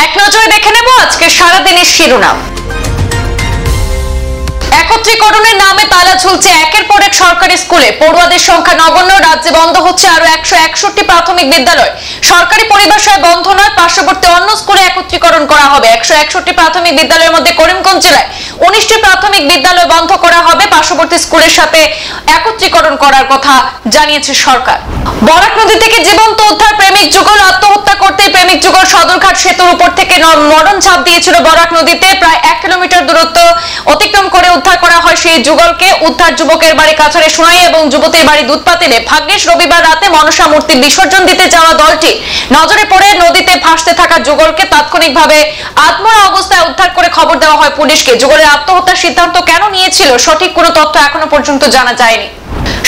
এক নজরে দেখে নেব আজকে সারাদিনের শিরোনাম। একত্রীকরণের নামে তালা ঝুলছে একের পর এক সরকারি স্কুলে, পড়ুয়াদের সংখ্যা নগণ্য, রাজ্যে বন্ধ হচ্ছে আরো 161 প্রাথমিক বিদ্যালয়। সরকারি পরিভাষায় বন্ধ নয়, পার্শ্ববর্তী অন্য স্কুলে একত্রীকরণ করা হবে। 161 প্রাথমিক বিদ্যালয়ের মধ্যে করিমগঞ্জ জেলায় 19টি প্রাথমিক বিদ্যালয় বন্ধ করা হবে, পার্শ্ববর্তী স্কুলের সাথে একত্রীকরণ করার কথা জানিয়েছে সরকার। বরাক নদী থেকে জীবন্ত উদ্ধার প্রেমিক যুগল, আত্মহত্যা করতে প্রেমিক যুগল সদরঘাট সেতুর উপর থেকে মরণ ঝাঁপ দিয়েছিল বরাক নদীতে। প্রায় 1 কিলোমিটার দূরত্ব অতিক্রম করে উদ্ধার করা হয় সেই যুগলকে। উদ্ধার যুবকের বাড়ি কাছাড়ে সোনাই এবং যুবতীর বাড়ি দুধপাতিলে। ভাগ্যেশ রবিবার রাতে মনসা মূর্তি বিসর্জন দিতে যাওয়া দলটি নজরে পড়ে নদীতে ভাসতে থাকা যুগলকে তাৎক্ষণিকভাবে আত্মরা অবস্থায় উদ্ধার করে খবর দেওয়া হয় পুলিশকে। যুগলের আত্মহত্যার সিদ্ধান্ত কেন নিয়েছিল সঠিক কোনো তথ্য এখনো পর্যন্ত জানা যায়নি।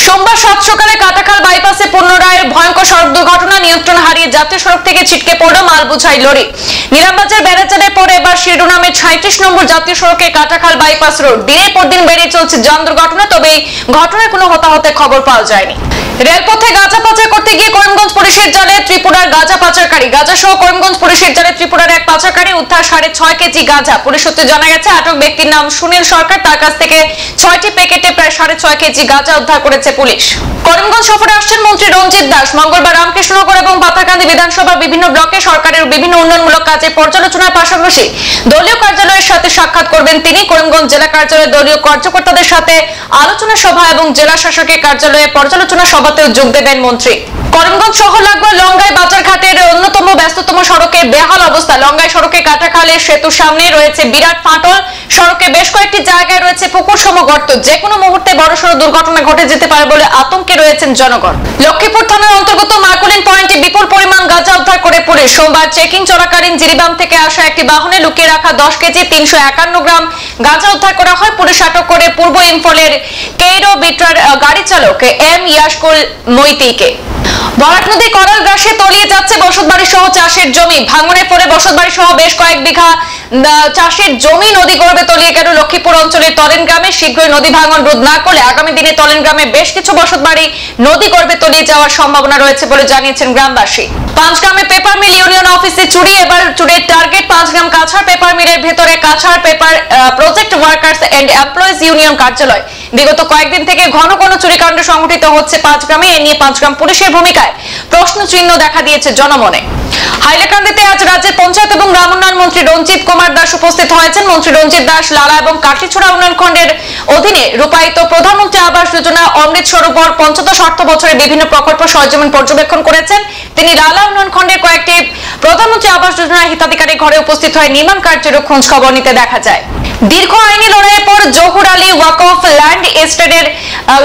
সোমবার সাত সকালে কাটাখাল বাইপাসে পুনরায় ভয়ঙ্কর সড়ক দুর্ঘটনা, নিয়ন্ত্রণ হারিয়ে জাতীয় সড়ক থেকে ছিটকে পড়ল মাল বোঝাই লরি। নিলামবাজার ব্যারাজারের পরে এবার শিরোনামের 36 নম্বর জাতীয় সড়কে কাটাখাল বাইপাস রোড। দিনের পর দিন বেড়ে চলছে যান দুর্ঘটনা, তবে এই ঘটনায় কোনো হতাহতের খবর পাওয়া যায়নি। রেলপথে গাঁজা পাচার করতে গিয়ে করিমগঞ্জ পুলিশের জালে ত্রিপুরার গাঁজা পাচারকারী। গাঁজা সহ করিমগঞ্জ পুলিশের জালে ত্রিপুরার এক পাচারকারী, উদ্ধার 6.5 কেজি গাঁজা। পুলিশ সূত্রে জানা গেছে আটক ব্যক্তির নাম সুনীল সরকার, তার কাছ থেকে 6টি প্যাকেটে প্রায় 6.5 কেজি গাঁজা উদ্ধার করেছে পুলিশ। করিমগঞ্জ সফরে আসছেন মন্ত্রী রঞ্জিত দাস। মঙ্গলবার রামকৃষ্ণনগর এবং পাথারকান্দি বিধানসভার বিভিন্ন ব্লকে সরকারের বিভিন্ন উন্নয়নমূলক কাজের পর্যালোচনার পাশাপাশি দলীয় কার্যালয়ের সাথে সাক্ষাৎ করবেন তিনি। করিমগঞ্জ জেলা কার্যালয়ে দলীয় কার্যকর্তাদের সাথে আলোচনা সভা এবং জেলা শাসকের কার্যালয়ে পর্যালোচনা সভাতেও যোগ দেবেন মন্ত্রী। করিমগঞ্জ শহর লাগোয়া লঙ্গাই বাজারঘাটের অন্যতম ব্যস্ততম সড়কের বেহাল অবস্থা। লঙ্গাই সড়কে কাটাখালের সেতুর সামনে রয়েছে বিরাট ফাটল, সড়কে বেশ কয়েকটি জায়গায় রয়েছে পুকুর সম গর্ত। যে কোনো মুহূর্তে বড়সড় দুর্ঘটনা ঘটে যেতে পারে বলে আতঙ্কে রয়েছেন জনগণ। লক্ষ্মীপুর থানার অন্তর্গত মার্কুলিন পয়েন্টে বিপুল পরিমাণ গাঁজা উদ্ধার করে পুলিশ। সোমবার চেকিং চলাকালীন জিরিবাম থেকে আসা একটি বাহনে লুকিয়ে রাখা 10 কেজি 351 গ্রাম গাঁজা উদ্ধার করা হয়। পুলিশ আটক করে পূর্ব ইম্ফলের কেইরো বিট্রার গাড়ি চালক এম ইয়াসকুল মৈতিকে। বরাক নদী করাল গ্রাসে তলিয়ে যাচ্ছে বসতবাড়ি সহ চাষের জমি। ভাঙনের ফলে বসতবাড়ি সহ বেশ কয়েক বিঘা চাষের জমি নদী গর্ভে তলিয়ে গেল লক্ষ্মীপুর অঞ্চলের তলেন গ্রামে। শীঘ্রই নদী ভাঙন রোধ না করলে আগামী দিনে তলেন গ্রামে বেশ কিছু বসতবাড়ি নদী গর্ভে তলিয়ে যাওয়ার সম্ভাবনা রয়েছে বলে জানিয়েছেন গ্রামবাসী। পাঁচগ্রামে পেপার মিল ইউনিয়ন অফিসে চুরি, এবার চুরির টার্গেট পাঁচগ্রাম কাছাড় পেপার মিলের ভেতরে Cachar paper project workers and employees union কার্যালয়। বিগত কয়েকদিন থেকে ঘন ঘন চুরিকাণ্ড সংঘটিত হচ্ছে পাঁচগ্রামে। এ নিয়ে পাঁচগ্রাম পুলিশের ভূমিকায় প্রশ্ন চিহ্ন দেখা দিয়েছে জনমনে। হাইলাকান্দিতে আজ রাজ্যের পঞ্চায়েত এবং গ্রাম উন্নয়ন মন্ত্রী রঞ্জিত কুমার দাস উপস্থিত হয়েছেন। মন্ত্রী রঞ্জিত দাস লালা এবং কাঠিছড়া উন্নয়ন খণ্ডের অধীনে রূপায়িত প্রধানমন্ত্রী আবাস যোজনা, অমৃত সরোবর, পঞ্চদশ অর্থ বছরের বিভিন্ন প্রকল্প সরজমিন পর্যবেক্ষণ করেছেন। তিনি লালা উন্নয়ন খণ্ডের কয়েকটি প্রধানমন্ত্রী আবাস যোজনার হিতাধিকারী ঘরে উপস্থিত হয়ে নির্মাণ কার্যের খোঁজ খবর নিতে দেখা যায়। দীর্ঘ আইনি লড়াইয়ের পর জহুর আলী ওয়াকফ ল্যান্ড এস্টেটের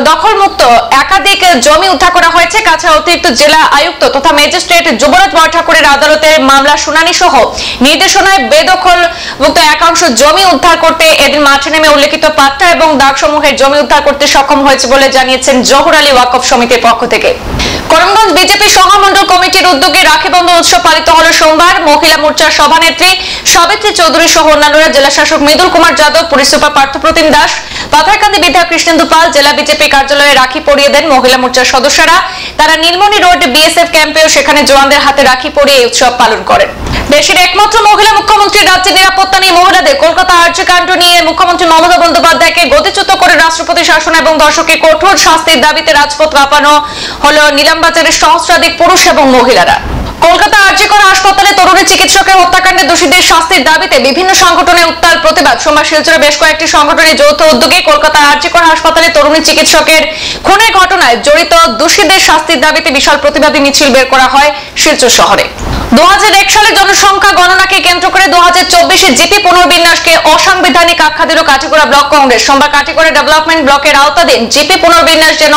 দখলমুক্ত একাধিক জমি উদ্ধার করা হয়েছে। কাছাড় অতিরিক্ত জেলা আয়ুক্ত তথা ম্যাজিস্ট্রেট যুবরাজ বরঠাকুরের আদালতের মামলা শুনানি সহ নির্দেশনায় বেদখলমুক্ত একাংশ জমি উদ্ধার করতে এদিন মাঠে নেমে উল্লেখিত পাট্টা এবং দাগসমূহের জমি উদ্ধার করতে সক্ষম হয়েছে বলে জানিয়েছেন জহুর আলী ওয়াকফ সমিতির পক্ষ থেকে। করিমগঞ্জ বিজেপি সহমন্ডল কমিটির উদ্যোগে রাখি বন্ধন উৎসব পালিত হলো সোমবার। মহিলা মোর্চার সভানেত্রী সাবিত্রী চৌধুরী সহ অন্যান্যরা, জেলা শাসক মৃদুল কুমার যাদব, পুলিশ সুপার পার্থপ্রতিম দাস, পাথারকান্দি বিধায়ক কৃষ্ণেন্দু পাল জেলা বিজেপি কার্যালয়ে রাখি পরিয়ে দেন মহিলা মোর্চার সদস্যরা। তারা নীলমণি রোড বিএসএফ ক্যাম্পেও সেখানে জওয়ানদের হাতে রাখি পরিয়ে এই উৎসব পালন করেন। দেশের একমাত্র মহিলা মুখ্যমন্ত্রী রাজ্যে নিরাপত্তা নিয়ে মহিলাদের কলকাতা আর্যকাণ্ড নিয়ে মুখ্যমন্ত্রী মমতা বন্দ্যোপাধ্যায়কে গতিচ্যুত করে রাষ্ট্রপতি শাসন এবং দর্শকের কঠোর শাস্তির দাবিতে রাজপথ কাঁপানো হলো নিলামবাজারের সহস্রাধিক পুরুষ এবং মহিলারা। কলকাতা আরজিকর হাসপাতালে তরুণী চিকিৎসকের হত্যাকাণ্ডে দোষীদের শাস্তির দাবিতে বিভিন্ন সংগঠনের উত্তাল প্রতিবাদ। সোমবার শিলচরে বেশ কয়েকটি সংগঠনের যৌথ উদ্যোগে কলকাতা আরজিকর হাসপাতালে তরুণী চিকিৎসকের খুনের ঘটনায় জড়িত দোষীদের শাস্তির দাবিতে বিশাল প্রতিবাদী মিছিল বের করা হয় শিলচর শহরে। 2001 সালে জনসংখ্যা গণনাকে কেন্দ্র করে 2024 জিপি পুনর্বিন্যাসকে অসাংবিধানিক আখ্যা দিল কাটিগড়া ব্লক কংগ্রেস। সোমবার কাটিগড়া ডেভেলপমেন্ট ব্লকের আওতাধীন জিপি পুনর্বিন্যাস যেন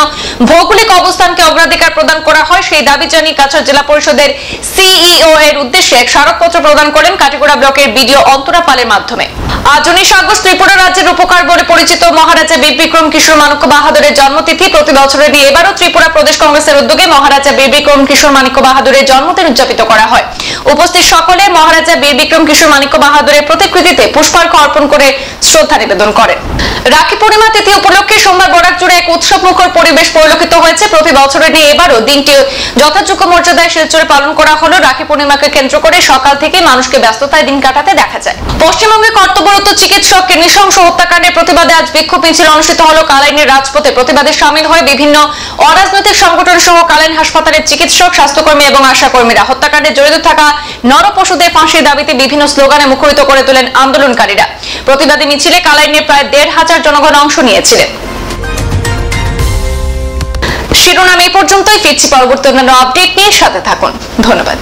ভৌগোলিক অবস্থানকে অগ্রাধিকার প্রদান করা হয় সেই দাবি জানিয়ে কাছাড় জেলা পরিষদের সিইও এর উদ্দেশ্যে এক স্মারকপত্র প্রদান করেন কাটিগড়া ব্লকের বিডিও অন্তরা পালের মাধ্যমে। আজ 19 আগস্ট ত্রিপুরা রাজ্যের উপকার বলে পরিচিত মহারাজা বীর বিক্রম কিশোর মাণিক্য বাহাদুরের জন্মতিথি। প্রতি বছরের দিয়ে এবারও ত্রিপুরা প্রদেশ কংগ্রেসের উদ্যোগে মহারাজা বীর বিক্রম কিশোর মাণিক্য বাহাদুরের জন্মদিন উদযাপিত করা হয়। উপস্থিত সকলে মহারাজা বীর বিক্রম কিশোর কিশোর মানিক্য বাহাদুরের প্রতিকৃতিতে পুষ্পার্ঘ্য অর্পণ করে শ্রদ্ধা নিবেদন করেন। রাখি পূর্ণিমা তিথি উপলক্ষে সোমবার বরাক জুড়ে এক উৎসবমুখর পরিবেশ পরিলক্ষিত হয়েছে। প্রতি বছরের ন্যায় এবারও দিনটি যথাযোগ্য মর্যাদায় শিলচরে পালন করা হলো। রাখি পূর্ণিমাকে কেন্দ্র করে সকাল থেকে মানুষকে ব্যস্ততায় দিন কাটাতে দেখা যায়। পশ্চিমবঙ্গে কর্তব্যরত চিকিৎসককে নৃশংস হত্যাকাণ্ডের প্রতিবাদে আজ বিক্ষোভ মিছিল অনুষ্ঠিত হলো কালাইনের রাজপথে। প্রতিবাদে সামিল হয় বিভিন্ন অরাজনৈতিক সংগঠন সহ কালাইন হাসপাতালের চিকিৎসক, স্বাস্থ্যকর্মী এবং আশাকর্মীরা। হত্যাকাণ্ডে জড়িত থাকা নরপশুদের ফাঁসির দাবিতে বিভিন্ন স্লোগানে মুখরিত করে তোলেন আন্দোলনকারীরা। প্রতিবাদী মিছিলে কালাইনের প্রায় 1,500 জনগণ অংশ নিয়েছিলেন। শিরোনাম এই পর্যন্তই, ফিরছি পরবর্তী অন্যান্য আপডেট নিয়ে, সাথে থাকুন। ধন্যবাদ।